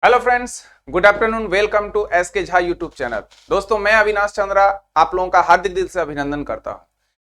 Hello friends, good afternoon. Welcome to SK Jha YouTube channel. दोस्तों, मैं अविनाश चंद्रा आप लोगों का हार्दिक दिल से अभिनंदन करता हूं।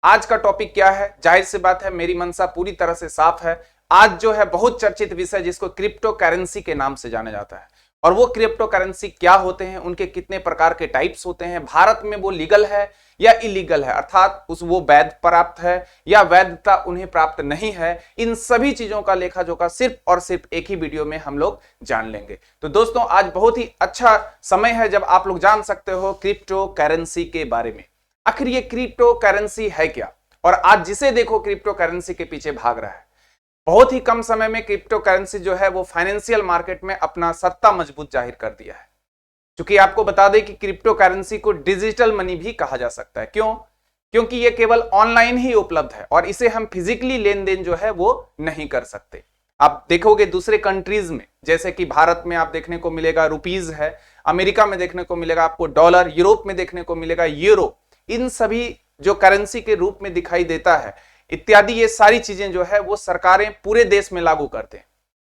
आज का टॉपिक क्या है? जाहिर सी बात है, मेरी मंशा पूरी तरह से साफ है। आज जो है बहुत चर्चित विषय जिसको क्रिप्टो करेंसी के नाम से जाना जाता है, और वो क्रिप्टो करेंसी क्या होते हैं, उनके कितने प्रकार के टाइप्स होते हैं, भारत में वो लीगल है या इलीगल है, अर्थात उस वो वैध प्राप्त है या वैधता उन्हें प्राप्त नहीं है। इन सभी चीजों का लेखा जोखा सिर्फ और सिर्फ एक ही वीडियो में हम लोग जान लेंगे। तो दोस्तों, आज बहुत ही अच्छा समय है जब आप लोग जान सकते हो क्रिप्टो करेंसी के बारे में। आखिर ये क्रिप्टो करेंसी है क्या, और आज जिसे देखो क्रिप्टो करेंसी के पीछे भाग रहा है। बहुत ही कम समय में क्रिप्टो करेंसी जो है वो फाइनेंशियल मार्केट में अपना सत्ता मजबूत जाहिर कर दिया है। क्योंकि आपको बता दें कि क्रिप्टो करेंसी को डिजिटल मनी भी कहा जा सकता है। क्यों? क्योंकि ये केवल ऑनलाइन ही उपलब्ध है और इसे हम फिजिकली लेन देन जो है वो नहीं कर सकते। आप देखोगे दूसरे कंट्रीज में, जैसे कि भारत में आप देखने को मिलेगा रुपीज है, अमेरिका में देखने को मिलेगा आपको डॉलर, यूरोप में देखने को मिलेगा यूरो। इन सभी जो करेंसी के रूप में दिखाई देता है इत्यादि, ये सारी चीजें जो है वो सरकारें पूरे देश में लागू करते हैं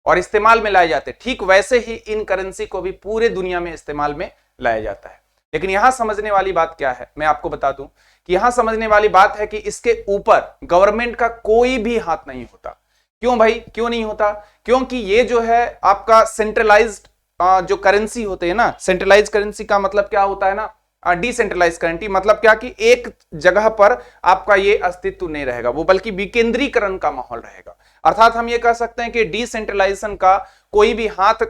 और इस्तेमाल में लाए जाते हैं। ठीक वैसे ही इन करेंसी को भी पूरे दुनिया में इस्तेमाल में लाया जाता है। लेकिन यहां समझने वाली बात क्या है, मैं आपको बता दूं कि यहां समझने वाली बात है कि इसके ऊपर गवर्नमेंट का कोई भी हाथ नहीं होता। क्यों भाई, क्यों नहीं होता? क्योंकि ये जो है आपका सेंट्रलाइज्ड जो करेंसी होते हैं ना, सेंट्रलाइज करेंसी का मतलब क्या होता है ना, डिसेंट्रलाइज करेंसी मतलब क्या कि एक जगह पर आपका ये अस्तित्व नहीं रहेगा, वो बल्कि विकेंद्रीकरण का माहौल रहेगा। अर्थात हम ये कह सकते हैं कि डिसेंट्रलाइजेशन का कोई भी हाथ,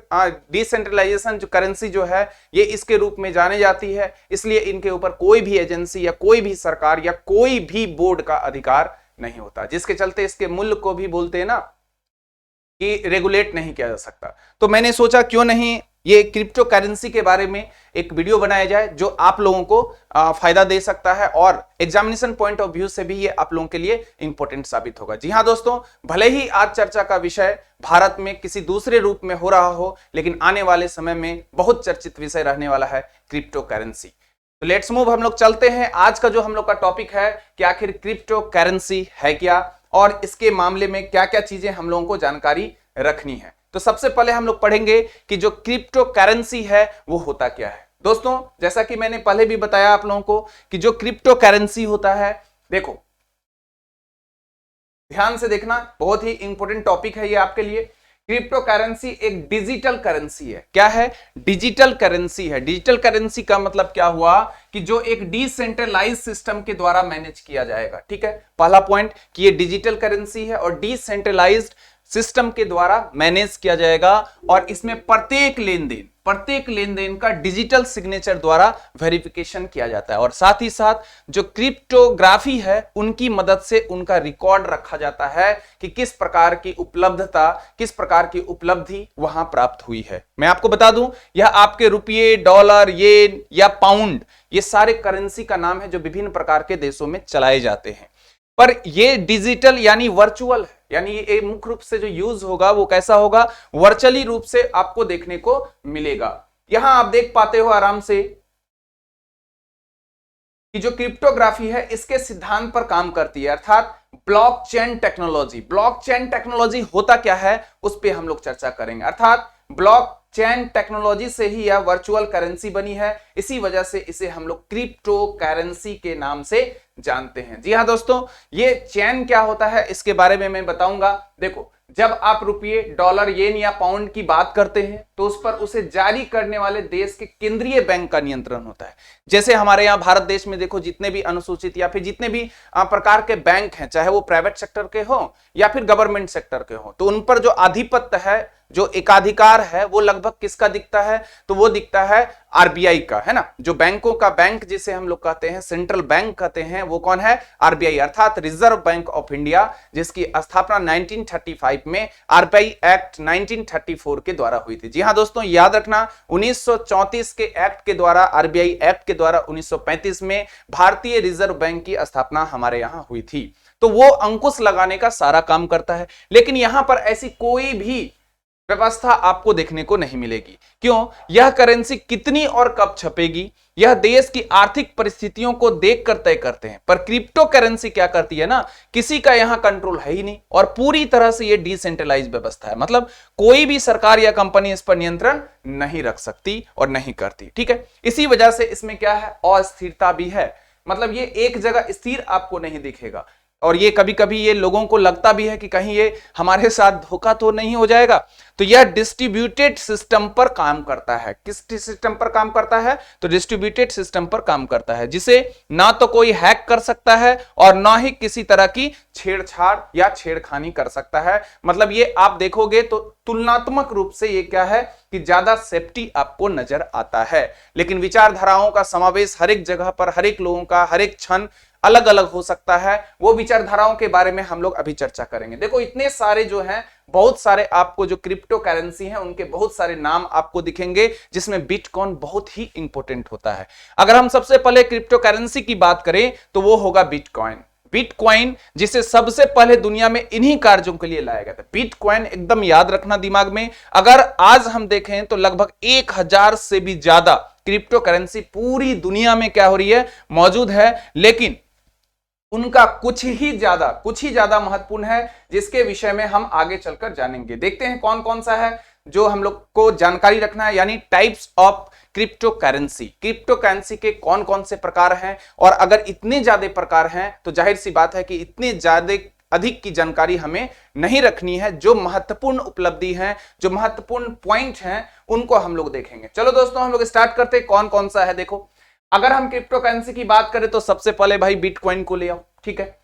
डिसेंट्रलाइजेशन जो करेंसी जो है ये इसके रूप में जाने जाती है, इसलिए इनके ऊपर कोई भी एजेंसी या कोई भी सरकार या कोई भी बोर्ड का अधिकार नहीं होता, जिसके चलते इसके मूल्य को भी बोलते हैं ना कि रेगुलेट नहीं किया जा सकता। तो मैंने सोचा क्यों नहीं ये क्रिप्टो करेंसी के बारे में एक वीडियो बनाया जाए जो आप लोगों को फायदा दे सकता है और एग्जामिनेशन पॉइंट ऑफ व्यू से भी ये आप लोगों के लिए इंपॉर्टेंट साबित होगा। जी हां दोस्तों, भले ही आज चर्चा का विषय भारत में किसी दूसरे रूप में हो रहा हो, लेकिन आने वाले समय में बहुत चर्चित विषय रहने वाला है क्रिप्टो करेंसी। तो लेट्स मूव, हम लोग चलते हैं। आज का जो हम लोग का टॉपिक है कि आखिर क्रिप्टो करेंसी है क्या और इसके मामले में क्या क्या चीजें हम लोगों को जानकारी रखनी है। तो सबसे पहले हम लोग पढ़ेंगे कि जो क्रिप्टो करेंसी है वो होता क्या है। दोस्तों, जैसा कि मैंने पहले भी बताया आप लोगों को कि जो क्रिप्टो करेंसी होता है, देखो ध्यान से देखना, बहुत ही इंपॉर्टेंट टॉपिक है ये आपके लिए। क्रिप्टो करेंसी एक डिजिटल करेंसी है। क्या है? डिजिटल करेंसी है। डिजिटल करेंसी का मतलब क्या हुआ कि जो एक डिसेंट्रलाइज सिस्टम के द्वारा मैनेज किया जाएगा। ठीक है, पहला पॉइंट कि ये डिजिटल करेंसी है और डिसेंट्रलाइज्ड सिस्टम के द्वारा मैनेज किया जाएगा, और इसमें प्रत्येक लेन देन का डिजिटल सिग्नेचर द्वारा वेरिफिकेशन किया जाता है, और साथ ही साथ जो क्रिप्टोग्राफी है उनकी मदद से उनका रिकॉर्ड रखा जाता है कि किस प्रकार की उपलब्धता, किस प्रकार की उपलब्धि वहां प्राप्त हुई है। मैं आपको बता दूं, यह आपके रुपये, डॉलर, येन या पाउंड, ये सारे करेंसी का नाम है जो विभिन्न प्रकार के देशों में चलाए जाते हैं। पर ये डिजिटल यानी वर्चुअल है, यानी ये मुख्य रूप से जो यूज होगा वो कैसा होगा? वर्चुअली रूप से आपको देखने को मिलेगा। यहां आप देख पाते हो आराम से कि जो क्रिप्टोग्राफी है इसके सिद्धांत पर काम करती है, अर्थात ब्लॉकचेन टेक्नोलॉजी। ब्लॉकचेन टेक्नोलॉजी होता क्या है उस पर हम लोग चर्चा करेंगे। अर्थात ब्लॉकचेन टेक्नोलॉजी से ही यह वर्चुअल करेंसी बनी है, इसी वजह से इसे हम लोग क्रिप्टो करेंसी के नाम से जानते हैं। जी हां दोस्तों, ये चैन क्या होता है इसके बारे में मैं बताऊंगा। देखो, जब आप रुपये, डॉलर, येन या पाउंड की बात करते हैं तो उस पर उसे जारी करने वाले देश के केंद्रीय बैंक का नियंत्रण होता है। जैसे हमारे यहाँ भारत देश में देखो, जितने भी अनुसूचित या फिर जितने भी प्रकार के बैंक हैं, चाहे वो प्राइवेट सेक्टर के हो या फिर गवर्नमेंट सेक्टर के हो, तो उन पर जो आधिपत्य है, जो एकाधिकार है, वो लगभग किसका दिखता है? तो वो दिखता है आरबीआई का, है ना। जो बैंकों का बैंक जिसे हम लोग कहते हैं, सेंट्रल बैंक कहते हैं, वो कौन है? आरबीआई, अर्थात रिजर्व बैंक ऑफ इंडिया, जिसकी स्थापना 1935 में आरबीआई एक्ट 1934 के द्वारा हुई थी। जी हां दोस्तों, याद रखना 1934 के एक्ट के द्वारा, आरबीआई एक्ट के द्वारा 1935 में भारतीय रिजर्व बैंक की स्थापना हमारे यहां हुई थी। तो वो अंकुश लगाने का सारा काम करता है। लेकिन यहां पर ऐसी कोई भी व्यवस्था आपको देखने को नहीं मिलेगी। क्यों? यह करेंसी कितनी और कब छपेगी यह देश की आर्थिक परिस्थितियों को देखकर तय करते हैं। पर क्रिप्टो करेंसी क्या करती है ना, किसी का यहां कंट्रोल है ही नहीं और पूरी तरह से यह डिसेंट्रलाइज व्यवस्था है। मतलब कोई भी सरकार या कंपनी इस पर नियंत्रण नहीं रख सकती और नहीं करती। ठीक है, इसी वजह से इसमें क्या है, अस्थिरता भी है। मतलब ये एक जगह स्थिर आपको नहीं दिखेगा और ये कभी कभी ये लोगों को लगता भी है कि कहीं ये हमारे साथ धोखा तो नहीं हो जाएगा। तो यह डिस्ट्रीब्यूटेड सिस्टम पर काम करता है। किस सिस्टम पर काम करता है? तो डिस्ट्रीब्यूटेड सिस्टम पर काम करता है, जिसे ना तो कोई हैक कर सकता है और ना ही किसी तरह की छेड़छाड़ या छेड़खानी कर सकता है। मतलब ये आप देखोगे तो तुलनात्मक रूप से ये क्या है कि ज्यादा सेफ्टी आपको नजर आता है। लेकिन विचारधाराओं का समावेश हर एक जगह पर, हर एक लोगों का हर एक क्षण अलग अलग हो सकता है। वो विचारधाराओं के बारे में हम लोग अभी चर्चा करेंगे। देखो इतने सारे जो हैं, बहुत सारे आपको जो क्रिप्टो करेंसी हैं उनके बहुत सारे नाम आपको दिखेंगे, जिसमें बिटकॉइन बहुत ही इंपॉर्टेंट होता है। अगर हम सबसे पहले क्रिप्टो करेंसी की बात करें तो वो होगा बिटकॉइन। बिटकॉइन जिसे सबसे पहले दुनिया में इन्हीं कार्यों के लिए लाया गया था। बिटकॉइन एकदम याद रखना दिमाग में। अगर आज हम देखें तो लगभग 1000 से भी ज्यादा क्रिप्टो करेंसी पूरी दुनिया में क्या हो रही है, मौजूद है। लेकिन उनका कुछ ही ज्यादा महत्वपूर्ण है, जिसके विषय में हम आगे चलकर जानेंगे। देखते हैं कौन कौन सा है जो हम लोग को जानकारी रखना है, यानी types of crypto currency. Crypto currency के कौन कौन से प्रकार हैं, और अगर इतने ज्यादा प्रकार हैं तो जाहिर सी बात है कि इतने ज्यादा अधिक की जानकारी हमें नहीं रखनी है। जो महत्वपूर्ण उपलब्धि है, जो महत्वपूर्ण पॉइंट हैं, उनको हम लोग देखेंगे। चलो दोस्तों हम लोग स्टार्ट करते हैं कौन कौन सा है। देखो अगर हम क्रिप्टो करेंसी की बात करें तो सबसे पहले भाई बिटकॉइन को ले आओ। ठीक है,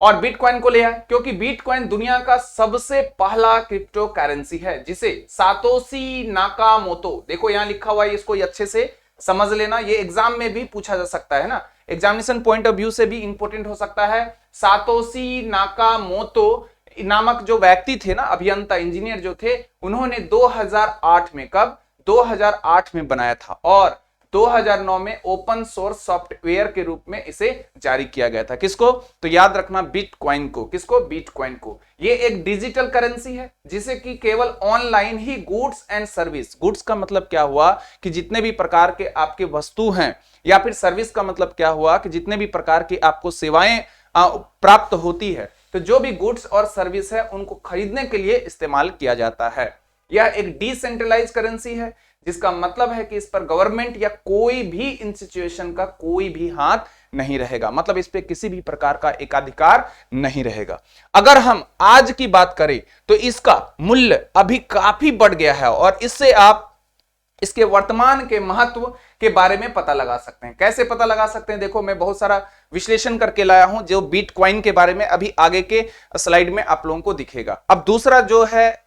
और बिटकॉइन को ले आए क्योंकि बिटकॉइन दुनिया का सबसे पहला क्रिप्टो करेंसी है, जिसे सातोशी नाकामोटो, देखो यहां लिखा हुआ है, इसको अच्छे से समझ लेना, ये एग्जाम में भी पूछा जा सकता है ना, एग्जामिनेशन पॉइंट ऑफ व्यू से भी इंपॉर्टेंट हो सकता है। सातोशी नाकामोटो नामक जो व्यक्ति थे ना, अभियंता इंजीनियर जो थे, उन्होंने 2008 में, कब? 2008 में बनाया था और 2009 में ओपन सोर्स सॉफ्टवेयर के रूप में इसे जारी किया गया था। किसको? तो याद रखना बिटकॉइन को। किसको? बिटकॉइन को। ये एक डिजिटल करेंसी है जिसे कि केवल online he goods and service, goods का मतलब क्या हुआ कि जितने भी प्रकार के आपके वस्तु हैं, या फिर सर्विस का मतलब क्या हुआ कि जितने भी प्रकार की आपको सेवाएं प्राप्त होती है, तो जो भी गुड्स और सर्विस है उनको खरीदने के लिए इस्तेमाल किया जाता है। यह एक डिसेंट्रलाइज करेंसी है, जिसका मतलब है कि इस पर गवर्नमेंट या कोई भी इंस्टीट्यूशन का कोई भी हाथ नहीं रहेगा। मतलब इस पे किसी भी प्रकार का एकाधिकार नहीं रहेगा। अगर हम आज की बात करें तो इसका मूल्य अभी काफी बढ़ गया है और इससे आप इसके वर्तमान के महत्व के बारे में पता लगा सकते हैं। कैसे पता लगा सकते हैं? देखो मैं बहुत सारा विश्लेषण करके लाया हूं जो बिटकॉइन के बारे में अभी आगे के स्लाइड में आप लोगों को दिखेगा। अब दूसरा जो है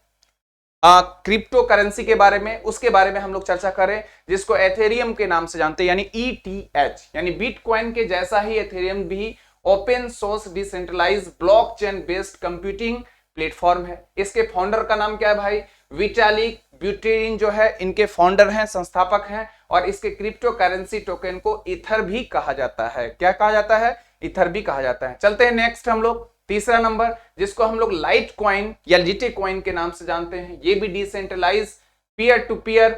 क्रिप्टो करेंसी के बारे में, उसके बारे में हम लोग चर्चा करें, जिसको एथेरियम के नाम से जानते हैं, यानी ETH, यानी बिटकॉइन के जैसा ही एथेरियम भी open source decentralize blockchain based computing platform है। इसके फाउंडर का नाम क्या है भाई? विटालिक ब्यूटेरिन जो है इनके फाउंडर हैं, संस्थापक हैं, और इसके क्रिप्टो करेंसी टोकन को ईथर भी कहा जाता है। क्या कहा जाता है? ईथर भी कहा जाता है। चलते हैं नेक्स्ट हम लोग तीसरा नंबर, जिसको हम लोग लाइट कॉइन या लिटे कॉइन के नाम से जानते हैं। ये भी decentralize peer to peer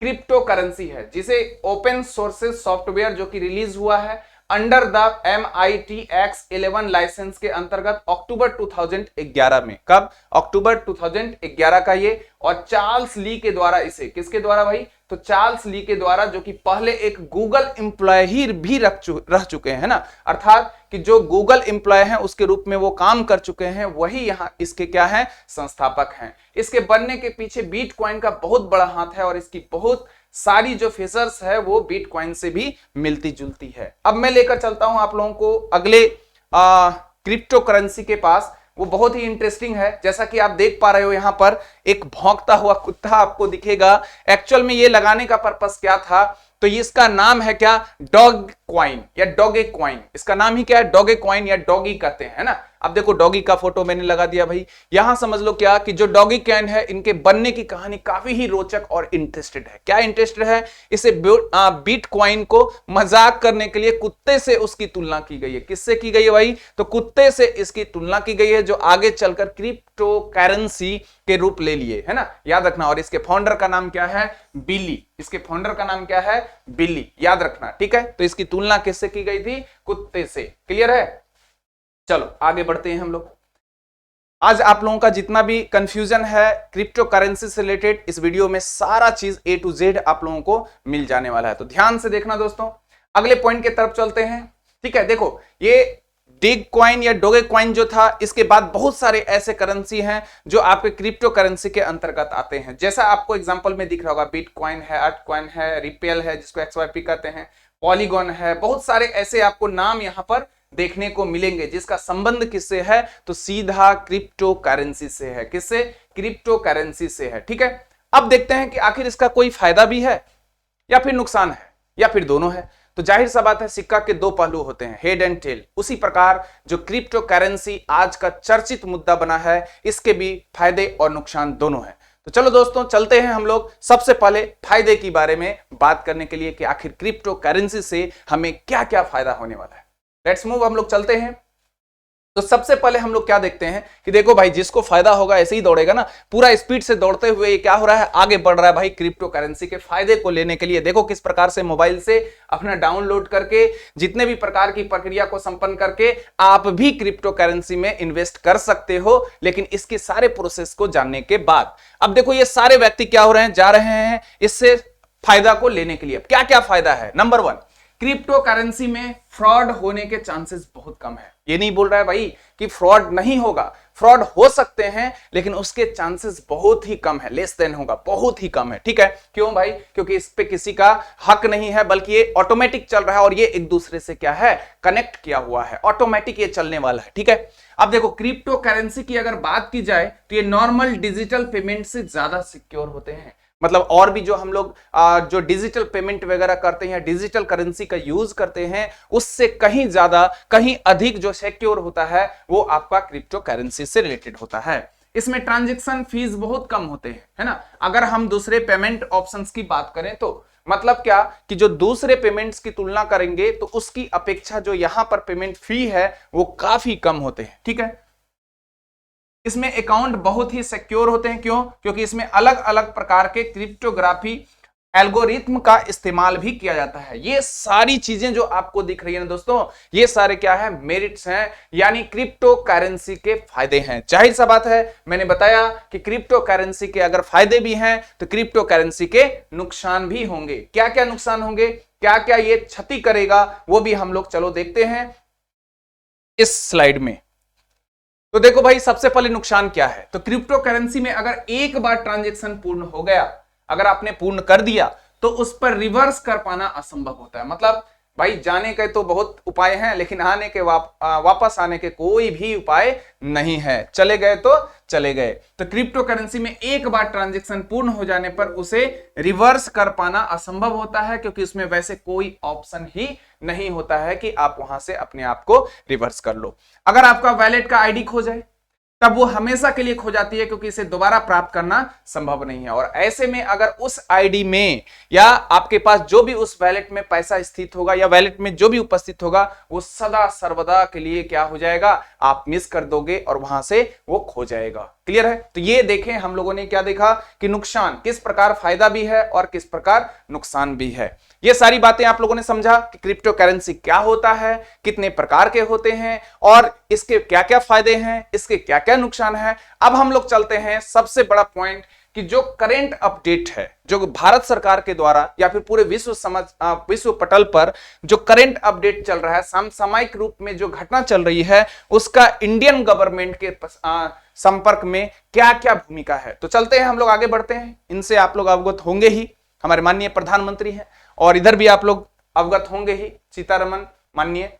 crypto currency है, जिसे ओपन सोर्सेस सॉफ्टवेयर जो कि रिलीज हुआ है अंडर द MITx11 लाइसेंस के अंतर्गत अक्टूबर 2011 में। कब? अक्टूबर 2011 का ये, और चार्ल्स ली के द्वारा इसे, किसके द्वारा भाई? तो चार्ल्स ली के द्वारा, जो कि पहले एक गूगल एम्प्लॉय भी रह चुके हैं ना, अर्थात कि जो गूगल एम्प्लॉय हैं उसके रूप में वो काम कर चुके हैं, वही यहाँ इसके क्या है? संस्थापक हैं। इसके बनने के पीछे बिटकॉइन का बहुत बड़ा हाथ है और इसकी बहुत सारी जो फीचर्स है वो बिटकॉइन से भी मिलती जुलती है। अब मैं लेकर चलता हूं आप लोगों को अगले क्रिप्टो करेंसी के पास। वो बहुत ही इंटरेस्टिंग है। जैसा कि आप देख पा रहे हो यहाँ पर एक भौंकता हुआ कुत्ता आपको दिखेगा। एक्चुअल में ये लगाने का पर्पस क्या था? तो ये इसका नाम है क्या? डॉग क्वाइन या डॉगे क्वाइन। इसका नाम ही क्या है? डॉगे क्वाइन या डॉगी कहते हैं ना, अब देखो डॉगी का फोटो मैंने लगा दिया भाई। यहां समझ लो क्या कि जो डॉगी कैन है इनके बनने की कहानी काफी ही रोचक और इंटरेस्टेड है। क्या इंटरेस्टेड है? इसे बिटकॉइन को मजाक करने के लिए कुत्ते से उसकी तुलना की गई है। किससे की गई है भाई? तो कुत्ते से इसकी तुलना की गई है, जो आगे चलकर क्रिप्टो करेंसी के रूप ले लिए, है ना, याद रखना। और इसके फाउंडर का नाम क्या है? बिली। इसके फाउंडर का नाम क्या है? बिली, याद रखना, ठीक है। तो इसकी तुलना किससे की गई थी? कुत्ते से। क्लियर है? चलो आगे बढ़ते हैं हम लोग। आज आप लोगों का जितना भी कंफ्यूजन है क्रिप्टो करेंसी से रिलेटेड, इस वीडियो में सारा चीज A to Z आप लोगों को मिल जाने वाला है। तो ध्यान से देखना दोस्तों। अगले पॉइंट की तरफ चलते हैं, ठीक है। देखो ये डिग कॉइन या डोगे कॉइन जो था, इसके बाद बहुत सारे ऐसे करेंसी हैं जो आपके क्रिप्टो करेंसी के अंतर्गत आते हैं। जैसा आपको एग्जांपल में दिख रहा होगा, बिटकॉइन है, अर्टकॉइन है, रिपेल है जिसको XYP कहते हैं, पॉलीगॉन है, बहुत सारे ऐसे आपको नाम यहां पर देखने को मिलेंगे जिसका संबंध किससे है? तो सीधा क्रिप्टो करेंसी से है। किससे? क्रिप्टो करेंसी से है, ठीक है। अब देखते हैं कि आखिर इसका कोई फायदा भी है या फिर नुकसान है या फिर दोनों है। तो जाहिर सा बात है सिक्का के दो पहलू होते हैं, हेड एंड टेल। उसी प्रकार जो क्रिप्टो करेंसी आज का चर्चित मुद्दा बना है, इसके भी फायदे और नुकसान दोनों हैं। तो चलो दोस्तों चलते हैं हम लोग सबसे पहले फायदे के बारे में बात करने के लिए कि आखिर क्रिप्टो करेंसी से हमें क्या क्या फायदा होने वाला है। लेट्स मूव, हम लोग चलते हैं। तो सबसे पहले हम लोग क्या देखते हैं कि देखो भाई, जिसको फायदा होगा ऐसे ही दौड़ेगा ना, पूरा स्पीड से दौड़ते हुए ये क्या हो रहा है? आगे बढ़ रहा है भाई क्रिप्टो करेंसी के फायदे को लेने के लिए। देखो किस प्रकार से मोबाइल से अपना डाउनलोड करके जितने भी प्रकार की प्रक्रिया को संपन्न करके आप भी क्रिप्टो करेंसी में इन्वेस्ट कर सकते हो, लेकिन इसके सारे प्रोसेस को जानने के बाद। अब देखो ये सारे व्यक्ति क्या हो रहे हैं? जा रहे हैं इससे फायदा को लेने के लिए। क्या क्या फायदा है? नंबर 1, क्रिप्टो करेंसी में फ्रॉड होने के चांसेस बहुत कम है। ये नहीं बोल रहा है भाई कि फ्रॉड नहीं होगा, फ्रॉड हो सकते हैं, लेकिन उसके चांसेस बहुत ही कम है, लेस देन होगा, बहुत ही कम है, ठीक है। क्यों भाई? क्योंकि इस पे किसी का हक नहीं है, बल्कि ये ऑटोमेटिक चल रहा है और ये एक दूसरे से क्या है? कनेक्ट किया हुआ है, ऑटोमेटिक ये चलने वाला है, ठीक है। अब देखो क्रिप्टो करेंसी की अगर बात की जाए तो ये नॉर्मल डिजिटल पेमेंट से ज्यादा सिक्योर होते हैं। मतलब और भी जो हम लोग जो डिजिटल पेमेंट वगैरह करते हैं, डिजिटल करेंसी का यूज करते हैं, उससे कहीं ज्यादा, कहीं अधिक जो सिक्योर होता है वो आपका क्रिप्टो करेंसी से रिलेटेड होता है। इसमें ट्रांजैक्शन फीस बहुत कम होते हैं, है ना। अगर हम दूसरे पेमेंट ऑप्शंस की बात करें तो मतलब क्या कि जो दूसरे पेमेंट्स की तुलना करेंगे तो उसकी अपेक्षा जो यहां पर पेमेंट फी है वो काफी कम होते हैं, ठीक है। इसमें अकाउंट बहुत ही सिक्योर होते हैं। क्यों? क्योंकि इसमें अलग अलग प्रकार के क्रिप्टोग्राफी एल्गोरिथम का इस्तेमाल भी किया जाता है। ये सारी चीजें जो आपको दिख रही है ना दोस्तों, ये सारे क्या है? मेरिट्स हैं, यानी क्रिप्टो करेंसी के फायदे हैं। जाहिर सा बात है, मैंने बताया कि क्रिप्टो करेंसी के अगर फायदे भी हैं तो क्रिप्टो करेंसी के नुकसान भी होंगे। क्या क्या नुकसान होंगे, क्या क्या ये क्षति करेगा, वो भी हम लोग चलो देखते हैं इस स्लाइड में। तो देखो भाई सबसे पहले नुकसान क्या है? तो क्रिप्टो करेंसी में अगर एक बार ट्रांजैक्शन पूर्ण हो गया, अगर आपने पूर्ण कर दिया, तो उस पर रिवर्स कर पाना असंभव होता है। मतलब भाई जाने के तो बहुत उपाय हैं, लेकिन आने के वापस आने के कोई भी उपाय नहीं है। चले गए तो चले गए। तो क्रिप्टो करेंसी में एक बार ट्रांजैक्शन पूर्ण हो जाने पर उसे रिवर्स कर पाना असंभव होता है, क्योंकि उसमें वैसे कोई ऑप्शन ही नहीं होता है कि आप वहां से अपने आप को रिवर्स कर लो। अगर आपका वैलेट का आईडी खो जाए तब वो हमेशा के लिए खो जाती है, क्योंकि इसे दोबारा प्राप्त करना संभव नहीं है। और ऐसे में अगर उस आईडी में या आपके पास जो भी उस वैलेट में पैसा स्थित होगा या वैलेट में जो भी उपस्थित होगा, वो सदा सर्वदा के लिए क्या हो जाएगा? आप मिस कर दोगे और वहां से वो खो जाएगा। क्लियर है? तो ये देखें हम लोगों ने क्या देखा कि नुकसान किस प्रकार फायदा भी है और किस प्रकार नुकसान भी है। ये सारी बातें आप लोगों ने समझा कि क्रिप्टो करेंसी क्या होता है, कितने प्रकार के होते हैं और इसके क्या क्या फायदे हैं, इसके क्या क्या नुकसान है। अब हम लोग चलते हैं सबसे बड़ा पॉइंट कि जो करंट अपडेट है, जो भारत सरकार के द्वारा या फिर पूरे विश्व पटल पर जो करंट अपडेट चल रहा है, समसामयिक रूप में जो घटना चल रही है, उसका इंडियन गवर्नमेंट के संपर्क में क्या क्या भूमिका है। तो चलते हैं हम लोग आगे बढ़ते हैं। इनसे आप लोग अवगत होंगे ही, हमारे माननीय प्रधानमंत्री हैं, और इधर भी आप लोग अवगत होंगे ही, सीतारमण माननीय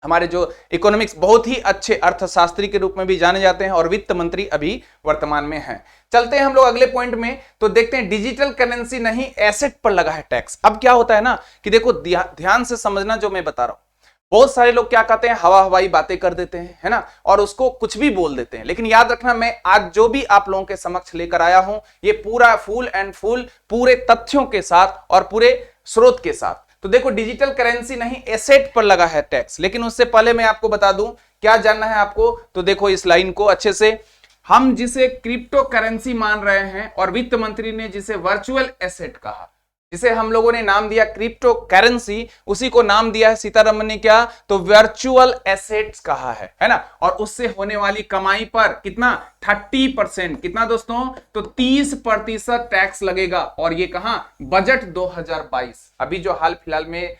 हमारे जो इकोनॉमिक्स बहुत ही अच्छे अर्थशास्त्री के रूप में भी जाने जाते हैं और वित्त मंत्री अभी वर्तमान में हैं। चलते हैं हम लोग अगले पॉइंट में, तो देखते हैं डिजिटल करेंसी नहीं एसेट पर लगा है टैक्स। अब क्या होता है ना कि देखो ध्यान से समझना जो मैं बता रहा हूं। बहुत सारे लोग क्या कहते हैं, हवा हवाई बातें कर देते हैं, है ना, और उसको कुछ भी बोल देते हैं। लेकिन याद रखना, मैं आज जो भी आप लोगों के समक्ष लेकर आया हूं, ये पूरा फुल एंड फुल पूरे तथ्यों के साथ और पूरे स्रोत के साथ। तो देखो, डिजिटल करेंसी नहीं, एसेट पर लगा है टैक्स। लेकिन उससे पहले मैं आपको बता दूं, क्या जानना है आपको, तो देखो इस लाइन को अच्छे से। हम जिसे क्रिप्टो करेंसी मान रहे हैं और वित्त मंत्री ने जिसे वर्चुअल एसेट कहा, जिसे हम लोगों ने नाम दिया क्रिप्टो करेंसी, उसी को नाम दिया है सीतारमन ने क्या, तो वर्चुअल एसेट्स कहा है ना। और उससे होने वाली कमाई पर कितना, 30%, कितना दोस्तों, तो 30% टैक्स लगेगा। और ये कहां, बजट 2022, अभी जो हाल फिलहाल में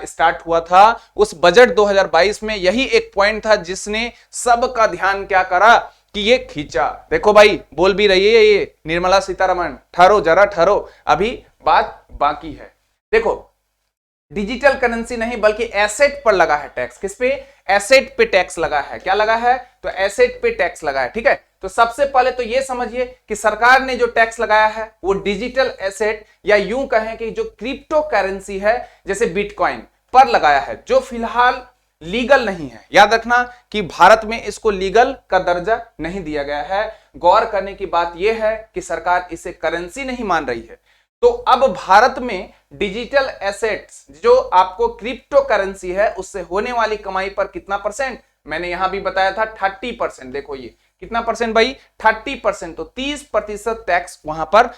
स्टार्ट हुआ था, उस बजट 2022 में यही एक पॉइंट था जिसने सबका ध्यान क्या करा, कि ये खींचा। देखो भाई, बोल भी रही है ये निर्मला सीतारमण, ठहरो जरा ठहरो, अभी बात बाकी है। देखो, डिजिटल करेंसी नहीं बल्कि एसेट पर लगा है टैक्स। किस पे, एसेट पे टैक्स लगा है। क्या लगा है, तो एसेट पे टैक्स लगा है। ठीक है, तो सबसे पहले तो ये समझिए कि सरकार ने जो टैक्स लगाया है वो डिजिटल एसेट, या यूं कहें कि जो क्रिप्टो करेंसी है जैसे बिटकॉइन पर लगाया है, जो फिलहाल लीगल नहीं है। याद रखना कि भारत में इसको लीगल का दर्जा नहीं दिया गया है। गौर करने की बात यह है कि सरकार इसे करेंसी नहीं मान रही है। तो अब भारत में डिजिटल एसेट्स, जो आपको क्रिप्टो करेंसी है, उससे होने वाली कमाई पर कितना परसेंट, मैंने यहां भी बताया था 30%। देखो ये कितना परसेंट भाई, 30%, तो 30% टैक्स वहां पर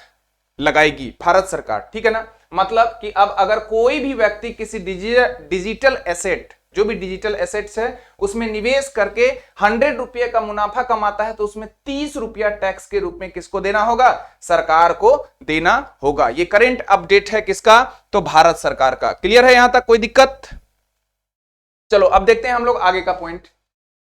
लगाएगी भारत सरकार। ठीक है ना, मतलब कि अब अगर कोई भी व्यक्ति किसी डिजिटल एसेट, जो भी डिजिटल एसेट्स है, उसमें निवेश करके 100 रुपये का मुनाफा कमाता है, तो उसमें 30 रुपया टैक्स के रूप में किसको देना होगा, सरकार को देना होगा। ये करंट अपडेट है किसका, तो भारत सरकार का। क्लियर है यहां तक, कोई दिक्कत? चलो अब देखते हैं हम लोग आगे का पॉइंट।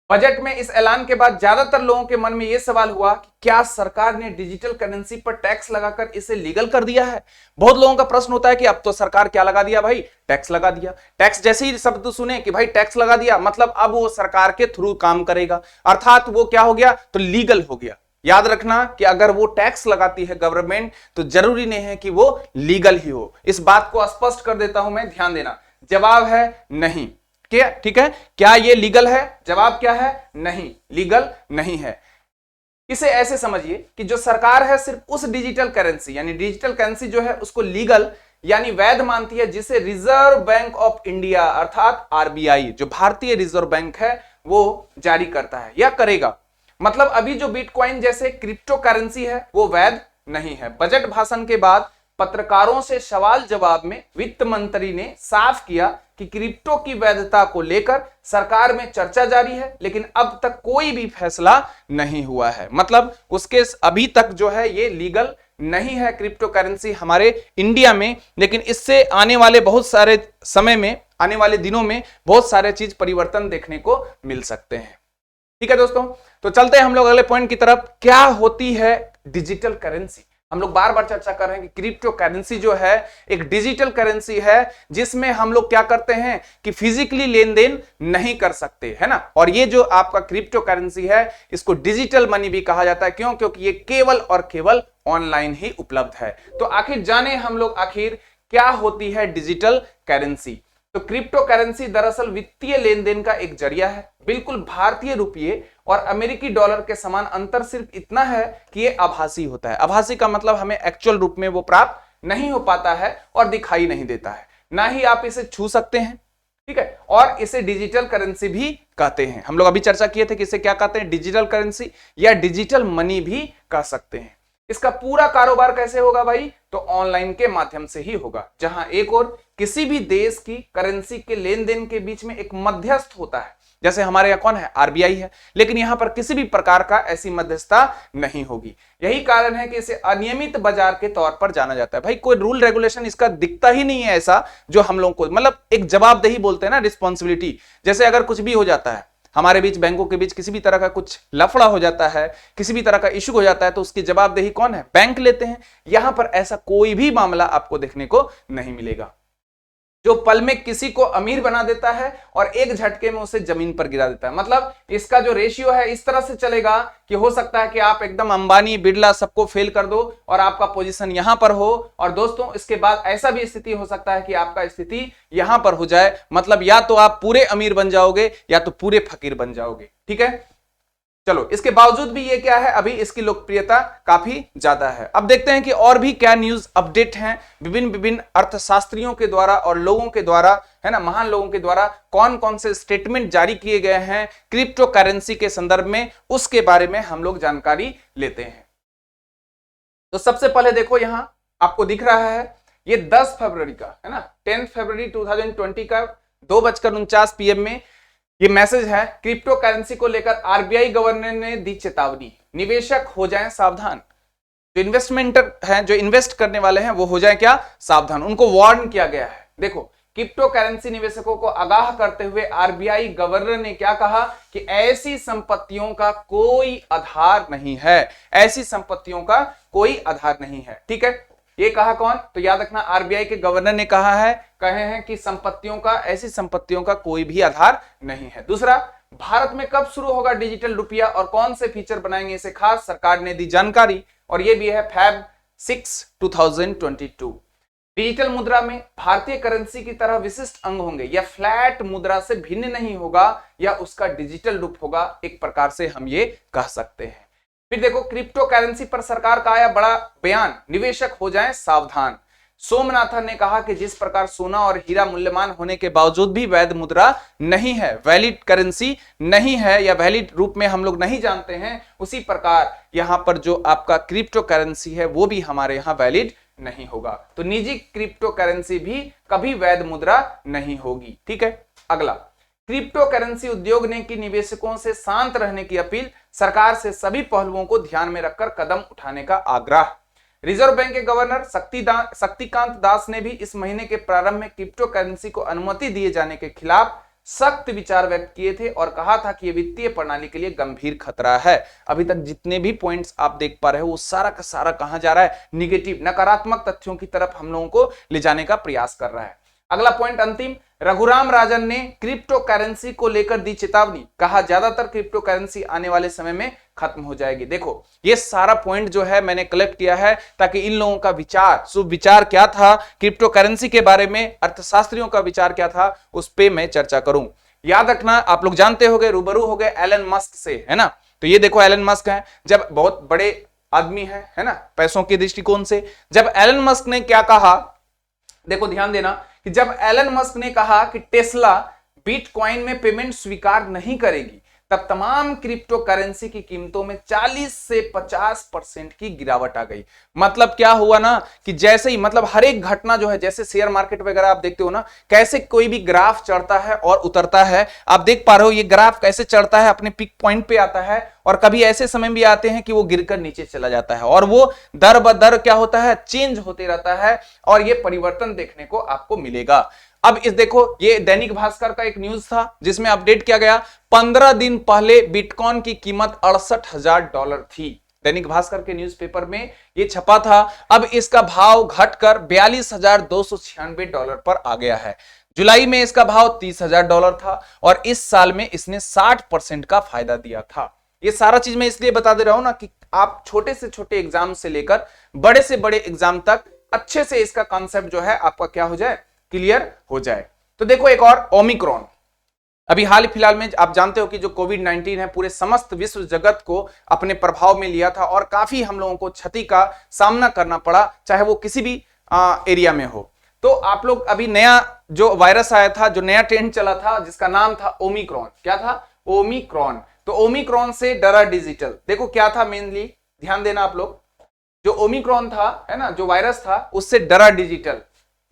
बजट में इस ऐलान के बाद ज्यादातर लोगों के मन में यह सवाल हुआ कि क्या सरकार ने डिजिटल करेंसी पर टैक्स लगाकर इसे लीगल कर दिया है। बहुत लोगों का प्रश्न होता है कि अब तो सरकार क्या लगा दिया भाई, टैक्स लगा दिया। टैक्स जैसे ही शब्द सुने कि भाई टैक्स लगा दिया, मतलब अब वो सरकार के थ्रू काम करेगा, अर्थात वो क्या हो गया, तो लीगल हो गया। याद रखना कि अगर वो टैक्स लगाती है गवर्नमेंट, तो जरूरी नहीं है कि वो लीगल ही हो। इस बात को स्पष्ट कर देता हूं मैं, ध्यान देना। जवाब है नहीं। क्या, ठीक है, क्या ये लीगल है? जवाब क्या है, नहीं, लीगल नहीं है। इसे ऐसे समझिए कि जो सरकार है सिर्फ उस डिजिटल करेंसी, यानी डिजिटल करेंसी जो है उसको लीगल यानी वैध मानती है, जिसे रिजर्व बैंक ऑफ इंडिया अर्थात आरबीआई, जो भारतीय रिजर्व बैंक है, वो जारी करता है या करेगा। मतलब अभी जो बिटकॉइन जैसे क्रिप्टो करेंसी है वो वैध नहीं है। बजट भाषण के बाद पत्रकारों से सवाल जवाब में वित्त मंत्री ने साफ किया कि क्रिप्टो की वैधता को लेकर सरकार में चर्चा जारी है, लेकिन अब तक कोई भी फैसला नहीं हुआ है। मतलब उसके अभी तक जो है ये लीगल नहीं है क्रिप्टो करेंसी हमारे इंडिया में, लेकिन इससे आने वाले बहुत सारे समय में, आने वाले दिनों में बहुत सारे चीज परिवर्तन देखने को मिल सकते हैं। ठीक है दोस्तों, तो चलते हैं हम लोग अगले पॉइंट की तरफ। क्या होती है डिजिटल करेंसी? हम लोग बार बार चर्चा कर रहे हैं कि क्रिप्टो करेंसी जो है एक डिजिटल करेंसी है, जिसमें हम लोग क्या करते हैं कि फिजिकली लेन देन नहीं कर सकते, है ना। और ये जो आपका क्रिप्टो करेंसी है, इसको डिजिटल मनी भी कहा जाता है। क्यों? क्योंकि ये केवल और केवल ऑनलाइन ही उपलब्ध है। तो आखिर जाने हम लोग आखिर क्या होती है डिजिटल करेंसी। तो क्रिप्टो करेंसी दरअसल वित्तीय लेन देन का एक जरिया है। बिल्कुल भारतीय रुपये और अमेरिकी डॉलर के समान अंतर सिर्फ इतना है कि ये आभासी होता है। आभासी का मतलब हमें एक्चुअल रूप में वो प्राप्त नहीं हो पाता है और दिखाई नहीं देता है, ना ही आप इसे छू सकते हैं। ठीक है, और इसे डिजिटल करेंसी भी कहते हैं। हम लोग अभी चर्चा किए थे कि इसे क्या कहते हैं, डिजिटल करेंसी या डिजिटल मनी भी कह सकते हैं। इसका पूरा कारोबार कैसे होगा भाई, तो ऑनलाइन के माध्यम से ही होगा, जहां एक और किसी भी देश की करेंसी के लेन देन के बीच में एक मध्यस्थ होता है। जैसे हमारे यहाँ कौन है, आरबीआई है, लेकिन यहां पर किसी भी प्रकार का ऐसी मध्यस्थता नहीं होगी। यही कारण है कि इसे अनियमित बाजार के तौर पर जाना जाता है। भाई कोई रूल रेगुलेशन इसका दिखता ही नहीं है ऐसा, जो हम लोग को मतलब एक जवाबदेही बोलते हैं ना, रिस्पॉन्सिबिलिटी। जैसे अगर कुछ भी हो जाता है हमारे बीच, बैंकों के बीच किसी भी तरह का कुछ लफड़ा हो जाता है, किसी भी तरह का इश्यू हो जाता है, तो उसकी जवाबदेही कौन है, बैंक लेते हैं। यहां पर ऐसा कोई भी मामला आपको देखने को नहीं मिलेगा। जो पल में किसी को अमीर बना देता है और एक झटके में उसे जमीन पर गिरा देता है। मतलब इसका जो रेशियो है इस तरह से चलेगा कि हो सकता है कि आप एकदम अंबानी बिरला सबको फेल कर दो और आपका पोजीशन यहां पर हो, और दोस्तों इसके बाद ऐसा भी स्थिति हो सकता है कि आपका स्थिति यहां पर हो जाए। मतलब या तो आप पूरे अमीर बन जाओगे या तो पूरे फकीर बन जाओगे। ठीक है, चलो इसके बावजूद भी ये क्या है, अभी इसकी लोकप्रियता काफी ज्यादा है। अब देखते हैं कि और भी क्या न्यूज अपडेट हैं विभिन्न विभिन्न अर्थशास्त्रियों के द्वारा और लोगों के द्वारा, है ना, महान लोगों के द्वारा कौन कौन से स्टेटमेंट जारी किए गए हैं क्रिप्टो करेंसी के संदर्भ में, उसके बारे में हम लोग जानकारी लेते हैं। तो सबसे पहले देखो यहां आपको दिख रहा है ये 10 फरवरी का, है ना, 10 फरवरी 2020 का 2:49 PM में ये मैसेज है। क्रिप्टो करेंसी को लेकर आरबीआई गवर्नर ने दी चेतावनी, निवेशक हो जाएं सावधान। जो इन्वेस्टमेंटर हैं, जो इन्वेस्ट करने वाले हैं, वो हो जाएं क्या, सावधान। उनको वार्न किया गया है। देखो क्रिप्टो करेंसी निवेशकों को आगाह करते हुए आरबीआई गवर्नर ने क्या कहा कि ऐसी संपत्तियों का कोई आधार नहीं है, ऐसी संपत्तियों का कोई आधार नहीं है। ठीक है, ये कहा कौन, तो याद रखना आरबीआई के गवर्नर ने कहा है, कहे हैं कि संपत्तियों का, ऐसी संपत्तियों का कोई भी आधार नहीं है। दूसरा, भारत में कब शुरू होगा डिजिटल रुपया और कौन से फीचर बनाएंगे इसे खास, सरकार ने दी जानकारी, और ये भी है Feb 6, 2022। डिजिटल मुद्रा में भारतीय करेंसी की तरह विशिष्ट अंग होंगे, यह फ्लैट मुद्रा से भिन्न नहीं होगा या उसका डिजिटल रूप होगा, एक प्रकार से हम ये कह सकते हैं। फिर देखो क्रिप्टो करेंसी पर सरकार का आया बड़ा बयान, निवेशक हो जाएं सावधान। सोमनाथन ने कहा कि जिस प्रकार सोना और हीरा मूल्यवान होने के बावजूद भी वैध मुद्रा नहीं है, वैलिड करेंसी नहीं है या वैलिड रूप में हम लोग नहीं जानते हैं, उसी प्रकार यहां पर जो आपका क्रिप्टो करेंसी है वो भी हमारे यहां वैलिड नहीं होगा। तो निजी क्रिप्टो करेंसी भी कभी वैध मुद्रा नहीं होगी। ठीक है, अगला, क्रिप्टो करेंसी उद्योग ने की निवेशकों से शांत रहने की अपील, सरकार से सभी पहलुओं को ध्यान में रखकर कदम उठाने का आग्रह। रिजर्व बैंक के गवर्नर शक्तिकांत दास ने भी इस महीने के प्रारंभ में क्रिप्टो करेंसी को अनुमति दिए जाने के खिलाफ सख्त विचार व्यक्त किए थे और कहा था कि यह वित्तीय प्रणाली के लिए गंभीर खतरा है। अभी तक जितने भी पॉइंट्स आप देख पा रहे हो वो सारा का सारा कहां जा रहा है, निगेटिव, नकारात्मक तथ्यों की तरफ हम लोगों को ले जाने का प्रयास कर रहा है। अगला पॉइंट अंतिम, रघुराम राजन ने क्रिप्टो करेंसी को लेकर दी चेतावनी, कहा ज्यादातर क्रिप्टो करेंसी आने वाले समय में खत्म हो जाएगी। देखो ये सारा पॉइंट जो है मैंने कलेक्ट किया है ताकि इन लोगों का विचार, शुभ विचार क्या था क्रिप्टो करेंसी के बारे में, अर्थशास्त्रियों का विचार क्या था, उस पे मैं चर्चा करूं। याद रखना, आप लोग जानते होंगे, रूबरू हो गए एलन मस्क से, है ना। तो ये देखो एलन मस्क है, जब बहुत बड़े आदमी है ना, पैसों के दृष्टिकोण से। जब एलन मस्क ने क्या कहा, देखो ध्यान देना कि जब एलन मस्क ने कहा कि टेस्ला बिटकॉइन में पेमेंट स्वीकार नहीं करेगी, तब तमाम क्रिप्टो करेंसी की कीमतों में 40 से 50% की गिरावट आ गई। मतलब क्या हुआ ना कि जैसे ही, मतलब हर एक घटना जो है, जैसे शेयर मार्केट वगैरह आप देखते हो ना, कैसे कोई भी ग्राफ चढ़ता है और उतरता है, आप देख पा रहे हो ये ग्राफ कैसे चढ़ता है, अपने पिक पॉइंट पे आता है, और कभी ऐसे समय भी आते हैं कि वो गिरकर नीचे चला जाता है, और वो दर ब दर क्या होता है, चेंज होते रहता है, और ये परिवर्तन देखने को आपको मिलेगा। अब इस देखो, ये दैनिक भास्कर का एक न्यूज था जिसमें अपडेट किया गया, 15 दिन पहले बिटकॉइन की कीमत $68,000 थी। दैनिक भास्कर के न्यूज़पेपर में ये छपा था। अब इसका भाव घटकर $42,296 पर आ गया है। जुलाई में इसका भाव $30,000 था और इस साल में इसने 60% का फायदा दिया था। ये सारा चीज मैं इसलिए बता दे रहा हूं ना कि आप छोटे से छोटे एग्जाम से लेकर बड़े से बड़े एग्जाम तक अच्छे से इसका कॉन्सेप्ट जो है आपका क्या हो जाए, क्लियर हो जाए। तो देखो एक और, ओमिक्रॉन। अभी हाल ही फिलहाल में आप जानते हो कि जो कोविड-19 है पूरे समस्त विश्व जगत को अपने प्रभाव में लिया था और काफी हम लोगों को क्षति का सामना करना पड़ा, चाहे वो किसी भी एरिया में हो। तो आप लोग अभी नया जो वायरस आया था, जो नया ट्रेंड चला था, जिसका नाम था ओमिक्रॉन। क्या था? ओमिक्रॉन। तो ओमिक्रॉन से डरा डिजिटल। देखो क्या था मेनली, ध्यान देना आप लोग, जो ओमिक्रॉन था, है ना, जो वायरस था, उससे डरा डिजिटल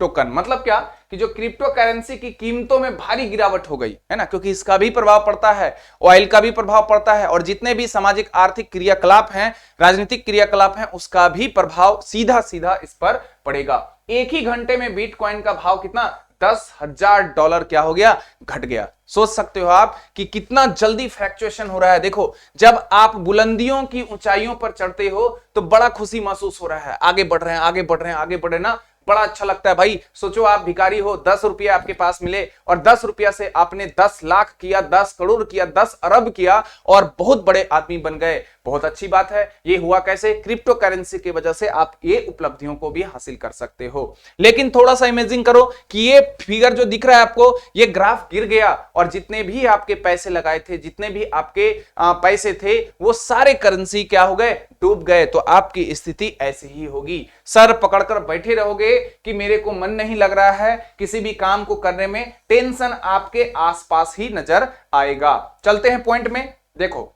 टोकन। मतलब क्या कि जो क्रिप्टो करेंसी की कीमतों में भारी गिरावट हो गई, है ना, क्योंकि इसका भी प्रभाव पड़ता है, ऑयल का भी प्रभाव पड़ता है, और जितने भी सामाजिक आर्थिक क्रियाकलाप हैं, राजनीतिक क्रियाकलाप हैं, उसका भी प्रभाव सीधा सीधा इस पर पड़ेगा। एक ही घंटे में बिटकॉइन का भाव कितना, $10,000 क्या हो गया, घट गया। सोच सकते हो आप कि कितना जल्दी फ्लक्चुएशन हो रहा है। देखो जब आप बुलंदियों की ऊंचाइयों पर चढ़ते हो तो बड़ा खुशी महसूस हो रहा है, आगे बढ़ रहे हैं, आगे बढ़ रहे हैं, आगे बढ़े ना, बड़ा अच्छा लगता है भाई। सोचो आप भिखारी हो, 10 रुपया आपके पास मिले और 10 रुपया से आपने 10 लाख किया, 10 करोड़ किया, 10 अरब किया और बहुत बड़े आदमी बन गए। बहुत अच्छी बात है। ये हुआ कैसे? क्रिप्टो करेंसी की वजह से आप ये उपलब्धियों को भी हासिल कर सकते हो। लेकिन थोड़ा सा इमेजिन करो कि ये फिगर जो दिख रहा है आपको, ये ग्राफ गिर गया और जितने भी आपके पैसे लगाए थे, जितने भी आपके पैसे थे, वो सारे करेंसी क्या हो गए? डूब गए। तो आपकी स्थिति ऐसी ही होगी। सर पकड़कर बैठे रहोगे कि मेरे को मन नहीं लग रहा है, किसी भी काम को करने में टेंशन आपके आसपास ही नजर आएगा। चलते हैं पॉइंट में। देखो,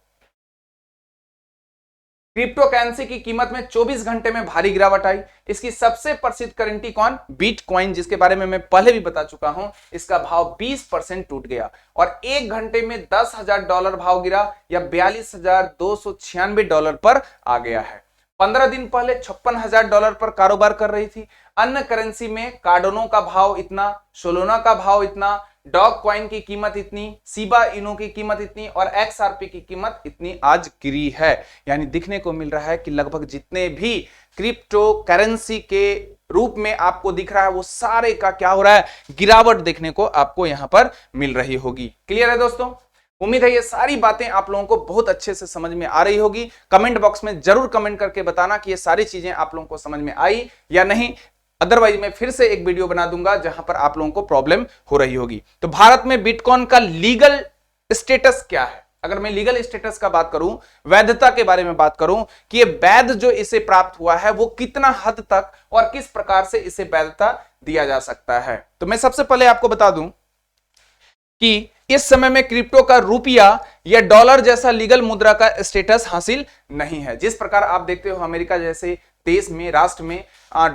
क्रिप्टो करेंसी की कीमत में 24 घंटे में भारी गिरावट आई। इसकी सबसे प्रसिद्ध करेंसी कौन? बिटकॉइन, जिसके बारे में मैं पहले भी बता चुका हूं। इसका भाव 20% टूट गया और 1 घंटे में $10,000 भाव गिरा या $42,296 पर आ गया है। 15 दिन पहले $56,000 पर कारोबार कर रही थी। अन्य करेंसी में कार्डोनो का भाव इतना, सोलोना का भाव इतना, डॉग कॉइन की कीमत इतनी, शिबा इनो की कीमत इतनी और XRP की कीमत इतनी आज गिरी है। यानी दिखने को मिल रहा है कि लगभग जितने भी क्रिप्टो करेंसी के रूप में आपको दिख रहा है, वो सारे का क्या हो रहा है? गिरावट देखने को आपको यहां पर मिल रही होगी। क्लियर है दोस्तों? उम्मीद है ये सारी बातें आप लोगों को बहुत अच्छे से समझ में आ रही होगी। कमेंट बॉक्स में जरूर कमेंट करके बताना कि ये सारी चीजें आप लोगों को समझ में आई या नहीं। अदरवाइज मैं फिर से एक वीडियो बना दूंगा जहां पर आप लोगों को प्रॉब्लम हो रही होगी। तो भारत में बिटकॉइन का लीगल स्टेटस क्या है? अगर मैं लीगल स्टेटस का बात करूं, वैधता के बारे में बात करूं कि ये वैध जो इसे प्राप्त हुआ है वो कितना हद तक और किस प्रकार से इसे वैधता दिया जा सकता है, तो मैं सबसे पहले आपको बता दूं कि इस समय में क्रिप्टो का रुपया या डॉलर जैसा लीगल मुद्रा का स्टेटस हासिल नहीं है। जिस प्रकार आप देखते हो अमेरिका जैसे देश में, राष्ट्र में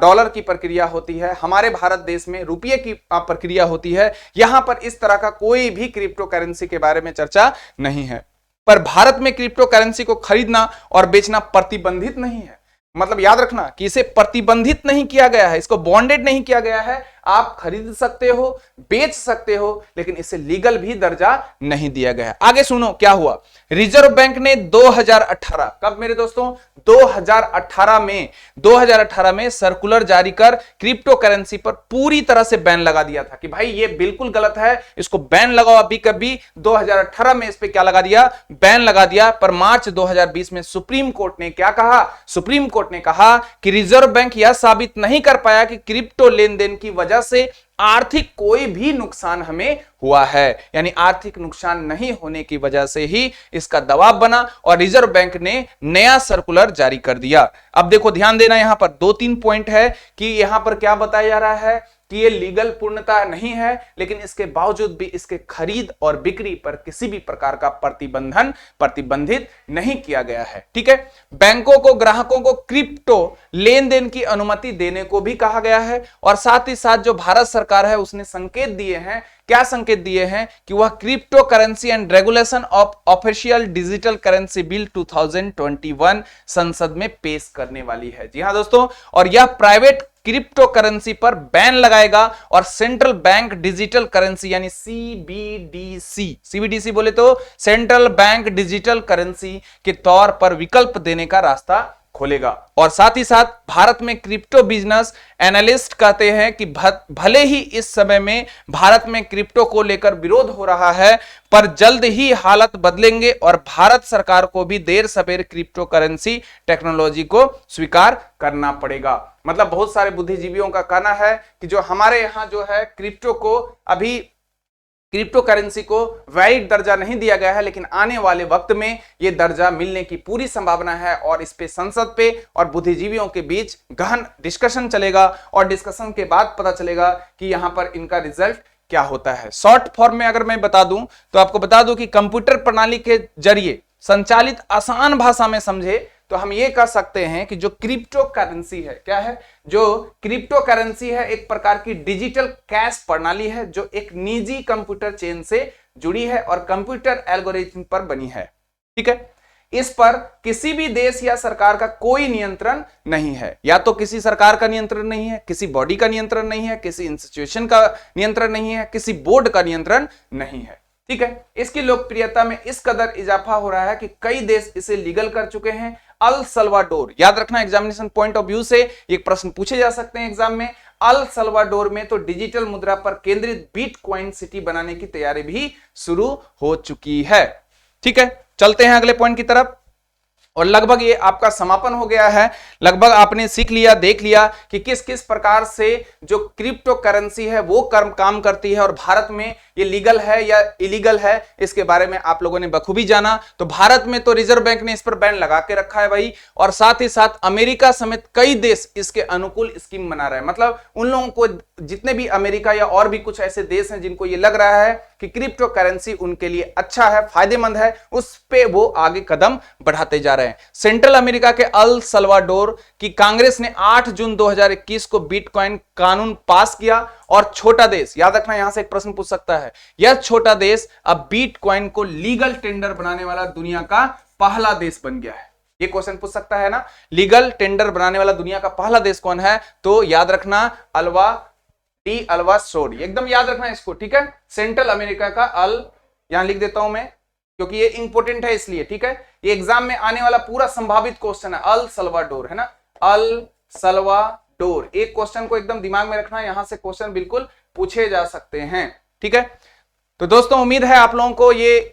डॉलर की प्रक्रिया होती है, हमारे भारत देश में रुपये की प्रक्रिया होती है। यहां पर इस तरह का कोई भी क्रिप्टो करेंसी के बारे में चर्चा नहीं है। पर भारत में क्रिप्टो करेंसी को खरीदना और बेचना प्रतिबंधित नहीं है। मतलब याद रखना कि इसे प्रतिबंधित नहीं किया गया है, इसको बॉन्डेड नहीं किया गया है। आप खरीद सकते हो, बेच सकते हो, लेकिन इसे लीगल भी दर्जा नहीं दिया गया है। आगे सुनो क्या हुआ। रिजर्व बैंक ने 2018, कब मेरे दोस्तों? 2018 में सर्कुलर जारी कर क्रिप्टो करेंसी पर पूरी तरह से बैन लगा दिया था कि भाई ये बिल्कुल गलत है, इसको बैन लगाओ अभी कभी। 2018 में इस पे क्या लगा दिया? बैन लगा दिया। पर मार्च 2020 में सुप्रीम कोर्ट ने क्या कहा? सुप्रीम कोर्ट ने कहा कि रिजर्व बैंक यह साबित नहीं कर पाया कि क्रिप्टो लेन देन की वजह से आर्थिक कोई भी नुकसान हमें हुआ है। यानी आर्थिक नुकसान नहीं होने की वजह से ही इसका दबाव बना और रिजर्व बैंक ने नया सर्कुलर जारी कर दिया। अब देखो ध्यान देना, यहां पर 2-3 पॉइंट है कि यहां पर क्या बताया जा रहा है कि ये लीगल पूर्णता नहीं है, लेकिन इसके बावजूद भी इसके खरीद और बिक्री पर किसी भी प्रकार का प्रतिबंधित नहीं किया गया है। ठीक है। बैंकों को ग्राहकों को क्रिप्टो लेन देन की अनुमति देने को भी कहा गया है और साथ ही साथ जो भारत सरकार है उसने संकेत दिए हैं। क्या संकेत दिए हैं? कि वह crypto currency and regulation of official digital currency bill 2021 संसद में पेश करने वाली है। जी हां दोस्तों, और यह प्राइवेट क्रिप्टो करेंसी पर बैन लगाएगा और सेंट्रल बैंक डिजिटल करेंसी यानी सीबीडीसी बोले तो सेंट्रल बैंक डिजिटल करेंसी के तौर पर विकल्प देने का रास्ता खोलेगा। और साथ ही साथ भारत में क्रिप्टो बिजनेस एनालिस्ट कहते हैं कि भले ही इस समय में भारत में क्रिप्टो को लेकर विरोध हो रहा है, पर जल्द ही हालत बदलेंगे और भारत सरकार को भी देर सवेर क्रिप्टो करेंसी टेक्नोलॉजी को स्वीकार करना पड़ेगा। मतलब बहुत सारे बुद्धिजीवियों का कहना है कि जो हमारे यहां जो है क्रिप्टो को अभी क्रिप्टो करेंसी को वैलिड दर्जा नहीं दिया गया है, लेकिन आने वाले वक्त में यह दर्जा मिलने की पूरी संभावना है और इस पे संसद पे और बुद्धिजीवियों के बीच गहन डिस्कशन चलेगा और डिस्कशन के बाद पता चलेगा कि यहां पर इनका रिजल्ट क्या होता है। शॉर्ट फॉर्म में अगर मैं बता दूं तो आपको बता दूं कि कंप्यूटर प्रणाली के जरिए संचालित आसान भाषा में समझे तो हम ये कह सकते हैं कि जो क्रिप्टो करेंसी है, क्या है? जो क्रिप्टो करेंसी है एक प्रकार की डिजिटल कैश प्रणाली है जो एक निजी कंप्यूटर चेन से जुड़ी है और कंप्यूटर एल्गोरिथम पर बनी है। ठीक है। इस पर किसी भी देश या सरकार का कोई नियंत्रण नहीं है। या तो किसी सरकार का नियंत्रण नहीं है, किसी बॉडी का नियंत्रण नहीं है, किसी इंस्टीट्यूशन का नियंत्रण नहीं है, किसी बोर्ड का नियंत्रण नहीं है। ठीक है। इसकी लोकप्रियता में इस कदर इजाफा हो रहा है कि कई देश इसे लीगल कर चुके हैं। El Salvador. याद रखना, एग्जामिनेशन पॉइंट ऑफ व्यू से एक प्रश्न पूछे जा सकते हैं एग्जाम में। अल सल्वाडोर में तो डिजिटल मुद्रा पर केंद्रित बिटकॉइन सिटी बनाने की तैयारी भी शुरू हो चुकी है। ठीक है, चलते हैं अगले पॉइंट की तरफ। और लगभग ये आपका समापन हो गया है। लगभग आपने सीख लिया, देख लिया कि किस किस प्रकार से जो क्रिप्टो करेंसी है वो काम करती है और भारत में ये लीगल है या इलीगल है, इसके बारे में आप लोगों ने बखूबी जाना। तो भारत में तो रिजर्व बैंक ने इस पर बैन लगा के रखा है भाई, और साथ ही साथ अमेरिका समेत कई देश इसके अनुकूल स्कीम बना रहे हैं। मतलब उन लोगों को, जितने भी अमेरिका या और भी कुछ ऐसे देश हैं जिनको ये लग रहा है कि क्रिप्टो करेंसी उनके लिए अच्छा है, फायदेमंद है, उस पे वो आगे कदम बढ़ाते जा रहे हैं। सेंट्रल अमेरिका के अल सल्वाडोर की कांग्रेस ने 8 जून 2021 को बिटकॉइन कानून पास किया और छोटा देश, याद रखना यहां से एक प्रश्न पूछ सकता है, यह छोटा देश अब बिटकॉइन को लीगल टेंडर बनाने वाला दुनिया का पहला देश बन गया है। ये क्वेश्चन पूछ सकता है ना, लीगल टेंडर बनाने वाला दुनिया का पहला देश कौन है? तो याद रखना अल्वा सोड, एकदम याद रखना इसको। ठीक है, सेंट्रल अमेरिका का अल, यहां लिख देता हूं मैं क्योंकि ये इंपॉर्टेंट है इसलिए। ठीक है, ये एग्जाम में आने वाला पूरा संभावित क्वेश्चन है। अल सल्वाडोर है ना, अल सल्वाडोर, एक क्वेश्चन को एकदम दिमाग में रखना, यहां से क्वेश्चन बिल्कुल पूछे जा सकते हैं। ठीक है, तो दोस्तों उम्मीद है आप लोगों को ये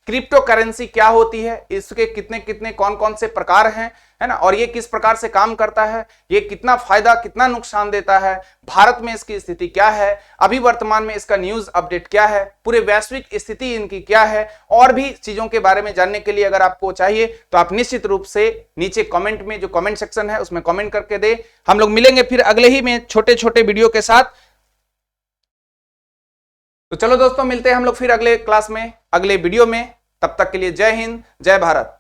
क्रिप्टो करेंसी क्या होती है, इसके कितने कितने कौन कौन से प्रकार हैं, है ना, और ये किस प्रकार से काम करता है, ये कितना फायदा कितना नुकसान देता है, भारत में इसकी स्थिति क्या है, अभी वर्तमान में इसका न्यूज अपडेट क्या है, पूरे वैश्विक स्थिति इनकी क्या है, और भी चीजों के बारे में जानने के लिए अगर आपको चाहिए तो आप निश्चित रूप से नीचे कमेंट में, जो कमेंट सेक्शन है उसमें कमेंट करके दे। हम लोग मिलेंगे फिर अगले ही में छोटे छोटे वीडियो के साथ। तो चलो दोस्तों, मिलते हैं हम लोग फिर अगले क्लास में, अगले वीडियो में। तब तक के लिए जय हिंद, जय भारत।